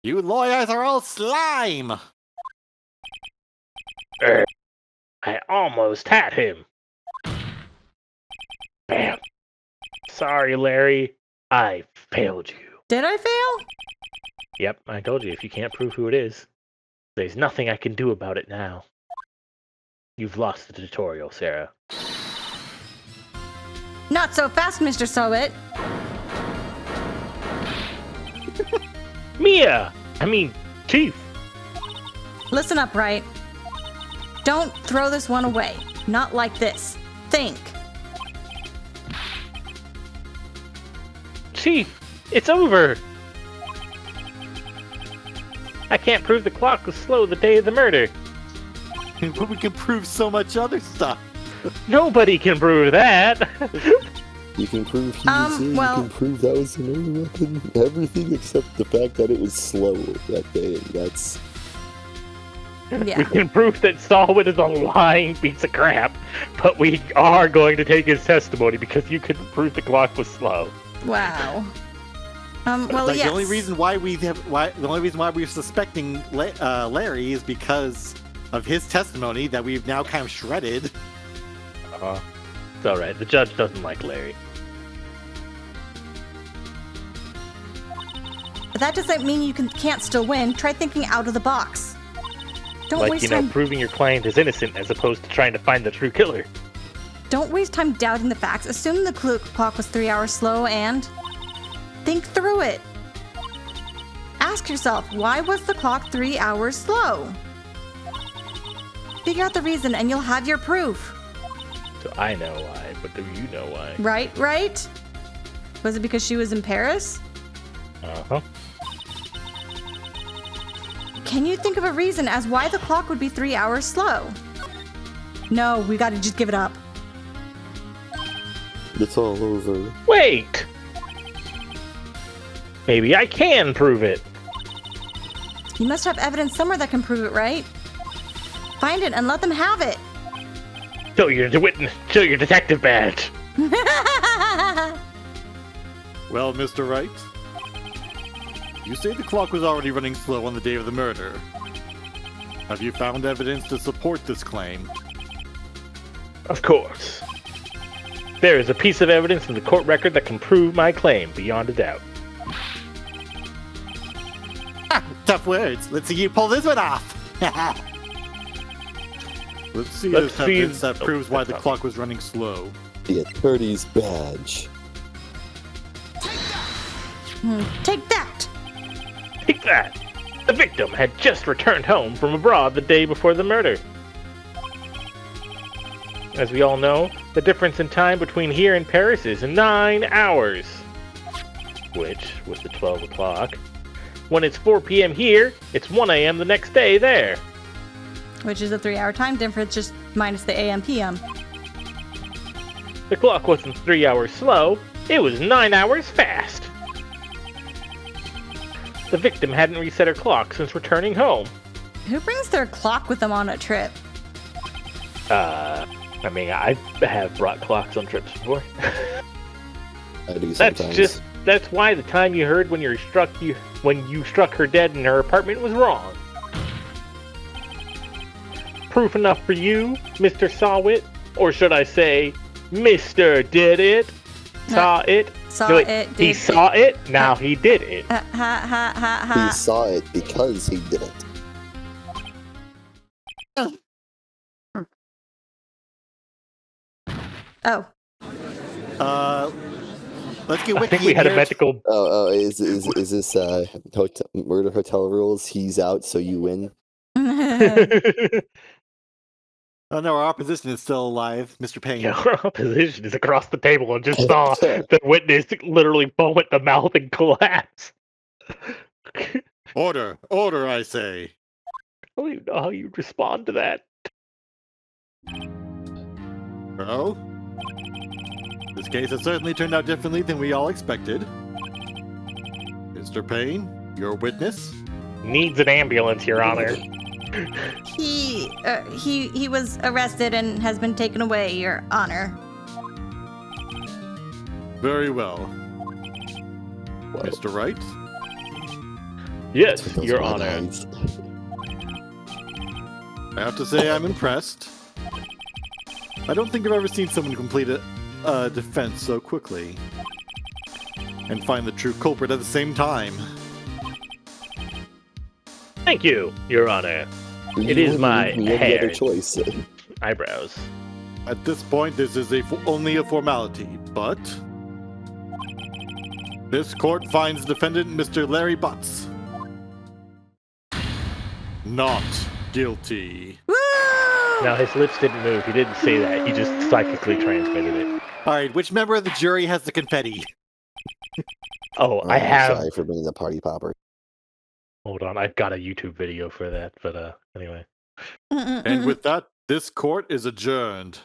You lawyers are all slime! I almost had him. Bam. Sorry, Larry. I failed you. Did I fail? Yep, I told you, if you can't prove who it is, there's nothing I can do about it now. You've lost the tutorial, Sarah. Not so fast, Mr. Sowit. Chief. Listen up, Wright. Don't throw this one away. Not like this. Think. Chief, it's over. I can't prove the clock was slow the day of the murder. But we can prove so much other stuff. Nobody can prove that. You can prove he was in, well- you can prove that was an early weapon, everything except the fact that it was slow that day. That's We Yeah. can prove that Solid is a lying piece of crap, but we are going to take his testimony because you couldn't prove the clock was slow. Wow. Well, Like, yes. the only reason why we're suspecting Larry is because of his testimony that we've now kind of shredded. It's alright, the judge doesn't like Larry. But that doesn't mean you can't still win. Try thinking out of the box. Don't Like, waste time. proving your client is innocent as opposed to trying to find the true killer. Don't waste time doubting the facts. Assume the clock was 3 hours slow and think through it. Ask yourself, why was the clock 3 hours slow? Figure out the reason and you'll have your proof. So I know why, but do you know why? Right? Was it because she was in Paris? Uh-huh. Can you think of a reason as why the clock would be 3 hours slow? No, we gotta just give it up. it's all over. Wait! Maybe I can prove it. You must have evidence somewhere that can prove it, right? Find it and let them have it. Show your detective badge. Well, Mr. Wright, you say the clock was already running slow on the day of the murder. Have you found evidence to support this claim? Of course. There is a piece of evidence in the court record that can prove my claim beyond a doubt. Tough words. Let's see you pull this one off. Let's see Let's this see- evidence that Oh, proves why the that's clock was running slow. The attorney's badge. Take that. Take that! The victim had just returned home from abroad the day before the murder. As we all know, the difference in time between here and Paris is 9 hours. Which was the 12 o'clock. When it's 4 p.m. here, it's 1 a.m. the next day there. Which is a 3 hour time difference, just minus the AM PM. The clock wasn't 3 hours slow, it was 9 hours fast. The victim hadn't reset her clock since returning home. Who brings their clock with them on a trip? I mean, I have brought clocks on trips before. I do sometimes. That's why the time you heard when you struck her dead in her apartment was wrong. Proof enough for you, Mr. Sawit? Or should I say, Mr. Did It? Saw it? Saw No, wait, it. he did saw it, now he did it. Ha ha ha He ha. saw it because he didn't. Oh. Let's get I wiki think we had a here. medical... Is this murder hotel rules? He's out, so you win. Oh no, our opposition is still alive, Mr. Payne. Yeah, our opposition is across the table and just saw the witness literally foam at the mouth and collapse. Order! Order, I say! I don't even know how you respond to that. Well, this case has certainly turned out differently than we all expected. Mr. Payne, your witness? Needs an ambulance, Your Honor. He was arrested and has been taken away, Your Honor. Very well. Wow. Mr. Wright? Yes, Those Your red Honor. eyes. I have to say I'm impressed. I don't think I've ever seen someone complete a defense so quickly. And find the true culprit at the same time. Thank you, Your Honor. It You is wouldn't my leave me any hair. other choice. Eyebrows. At this point, this is only a formality, but... This court finds defendant Mr. Larry Butts not guilty. Woo! Now, his lips didn't move. He didn't say that. He just psychically transmitted it. Alright, which member of the jury has the confetti? Oh, I I'm have. Sorry for being the party popper. Hold on, I've got a YouTube video for that. But anyway. And with that, this court is adjourned.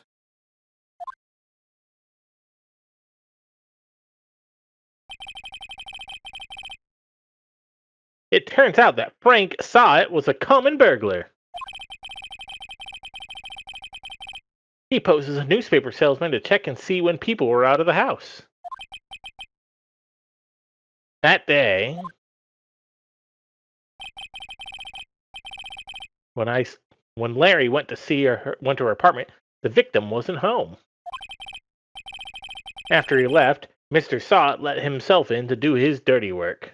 It turns out that Frank saw it was a common burglar. He poses a newspaper salesman to check and see when people were out of the house. That day, when Larry went to her apartment, the victim wasn't home. After he left, Mr. Sot let himself in to do his dirty work.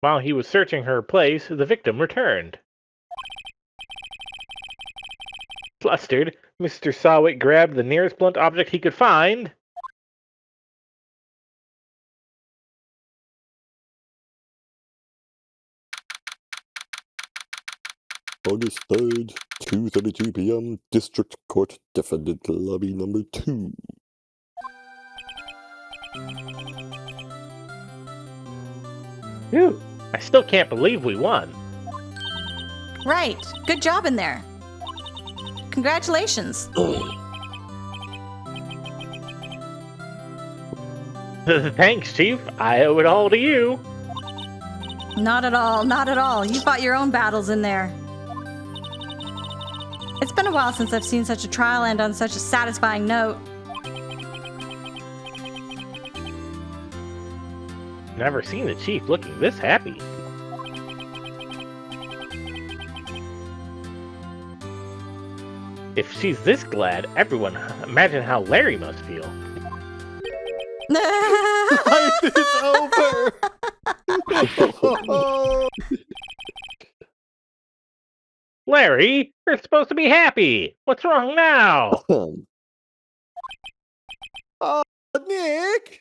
While he was searching her place, the victim returned. Flustered, Mr. Sawit grabbed the nearest blunt object he could find. August 3rd, 2:32 p.m., District Court, Defendant Lobby number 2. Phew, I still can't believe we won. Right. Good job in there. Congratulations. Thanks, Chief. I owe it all to you. Not at all. Not at all. You fought your own battles in there. It's been a while since I've seen such a trial end on such a satisfying note. Never seen the Chief looking this happy. If she's this glad, everyone, imagine how Larry must feel. Life is over! Larry, you're supposed to be happy. What's wrong now? Oh, Nick!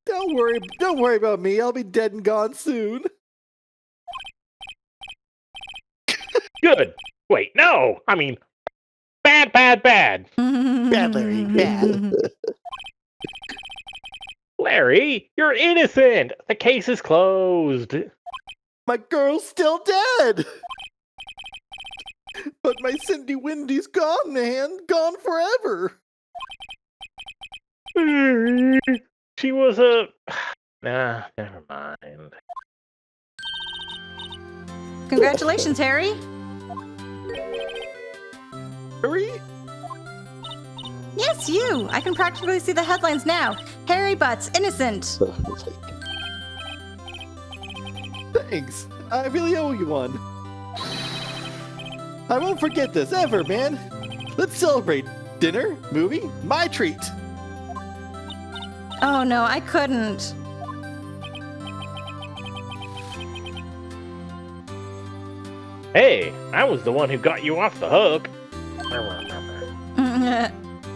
Don't worry about me. I'll be dead and gone soon. Good. Wait, no. I mean, bad, bad, bad. Bad, Larry, bad. Larry, you're innocent. The case is closed. My girl's still dead. But my Cindy Windy's gone, man. Gone forever. She was a... Nah, never mind. Congratulations, Harry. Harry? Yes, you. I can practically see the headlines now. Harry Butts, innocent. Thanks. I really owe you one. I won't forget this ever, man. Let's celebrate. Dinner, movie, my treat. Oh no, I couldn't. Hey, I was the one who got you off the hook.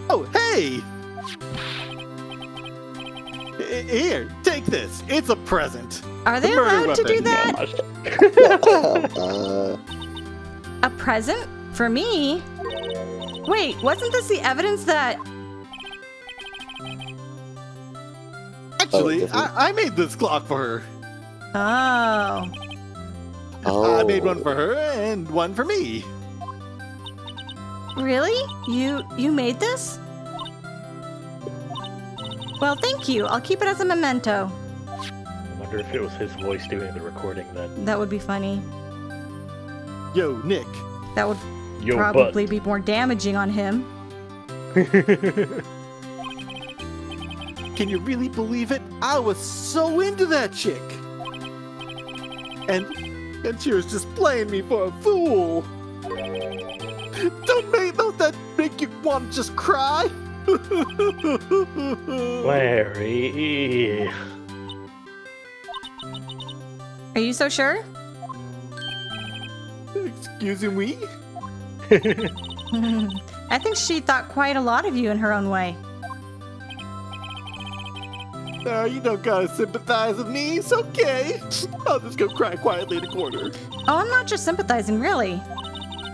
Oh, hey! Here, take this. It's a present. Are they The murder allowed to do weapon. that? A present? For me? Wait, wasn't this the evidence that... Actually, different. I made this clock for her. Oh. Oh. I made one for her and one for me. Really? You made this? Well, thank you. I'll keep it as a memento. I wonder if it was his voice doing the recording then. That would be funny. Yo, Nick. That would Yo, probably be more damaging on him. Can you really believe it? I was so into that chick. And she was just playing me for a fool. Don't that make you want to just cry? Larry. Are you so sure? Excuse me? I think she thought quite a lot of you in her own way. You don't gotta sympathize with me. It's okay. I'll just go cry quietly in a corner. Oh, I'm not just sympathizing, really.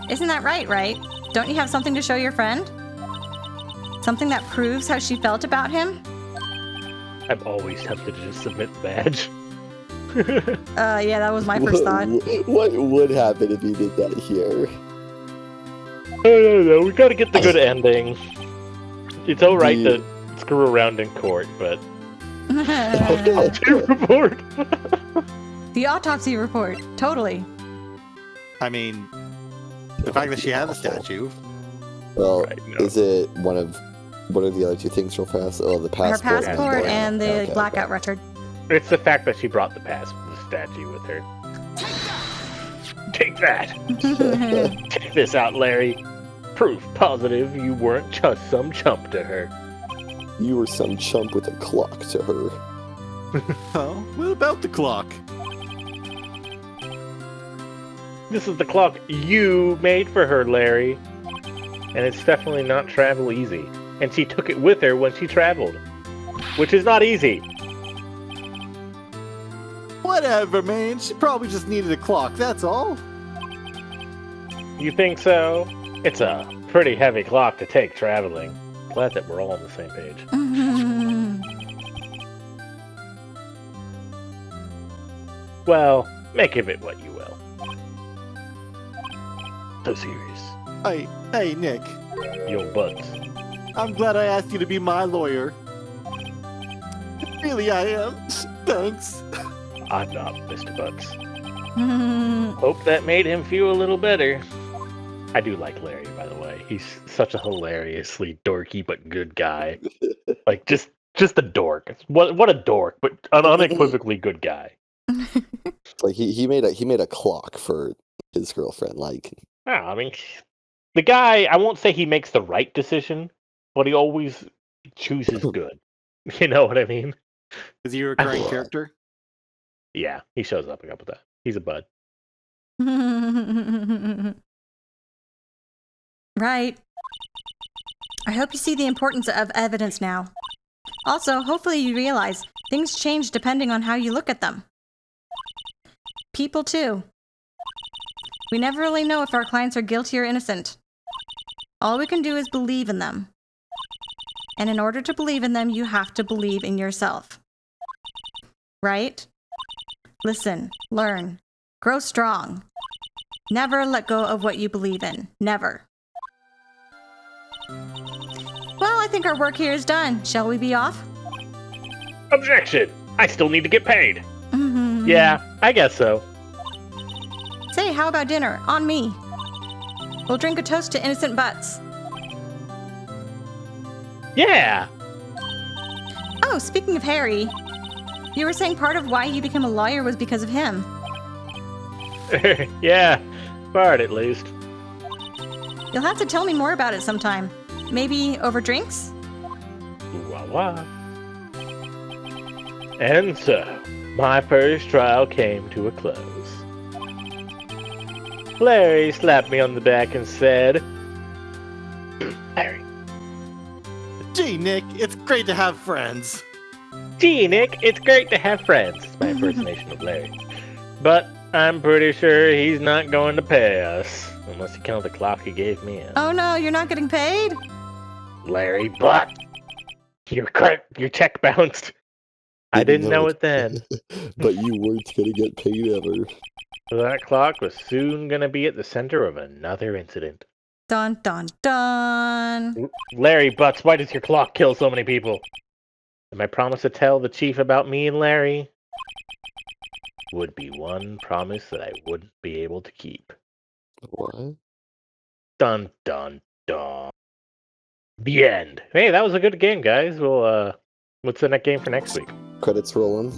Isn't that right, right? Don't you have something to show your friend? Something that proves how she felt about him? I'm always tempted to just submit the badge. Yeah, that was my first thought. What would happen if you did that here? I don't know. We gotta get the good ending. It's alright to screw around in court, but autopsy report. The autopsy report. Totally. I mean, the fact that she had the statue. Well, Right, no. is it one of what are the other two things real fast? Oh, the Her passport. passport and the Okay, blackout okay. record. It's the fact that she brought the statue with her. Take that! Check this out, Larry. Proof positive you weren't just some chump to her. You were some chump with a clock to her. Oh, what about the clock? This is the clock you made for her, Larry. And it's definitely not travel easy. And she took it with her when she traveled. Which is not easy. Whatever, man. She probably just needed a clock, that's all. You think so? It's a pretty heavy clock to take traveling. Glad that we're all on the same page. Well, make of it what you will. So serious. Hey, Nick. Yo, buds. I'm glad I asked you to be my lawyer. Really, I am. Thanks. I'm not, Mr. Buds. Hope that made him feel a little better. I do like Larry, by the way. He's such a hilariously dorky but good guy. Like just a dork. What a dork, but an unequivocally good guy. Like he made a clock for his girlfriend. Like, I mean, the guy. I won't say he makes the right decision, but he always chooses good. You know what I mean? Is he a recurring What? character? Yeah, he shows up a couple times. He's a bud. Right. I hope you see the importance of evidence now. Also, hopefully you realize things change depending on how you look at them. People too. We never really know if our clients are guilty or innocent. All we can do is believe in them. And in order to believe in them, you have to believe in yourself. Right? Listen, learn, grow strong. Never let go of what you believe in. Never. Well, I think our work here is done. Shall we be off? Objection! I still need to get paid. Yeah, I guess so. Say, how about dinner? On me. We'll drink a toast to innocent butts. Yeah. Oh, speaking of Harry, you were saying part of why you became a lawyer was because of him. Yeah, part at least. You'll have to tell me more about it sometime. Maybe over drinks? Wah wah. And so, my first trial came to a close. Larry slapped me on the back and said, Larry. Gee, Nick, it's great to have friends. Gee, Nick, it's great to have friends. It's my impersonation of Larry. But I'm pretty sure he's not going to pay us. Unless you count the clock he gave me. Oh no, you're not getting paid? Larry, but your check bounced. I didn't know it then. but you weren't gonna get paid ever. That clock was soon going to be at the center of another incident. Dun dun dun. Larry Butts, why does your clock kill so many people? And my promise to tell the chief about me and Larry would be one promise that I wouldn't be able to keep. What? Dun dun dun. The end. Hey, that was a good game, guys. Well, what's the next game for next week? Credits rolling.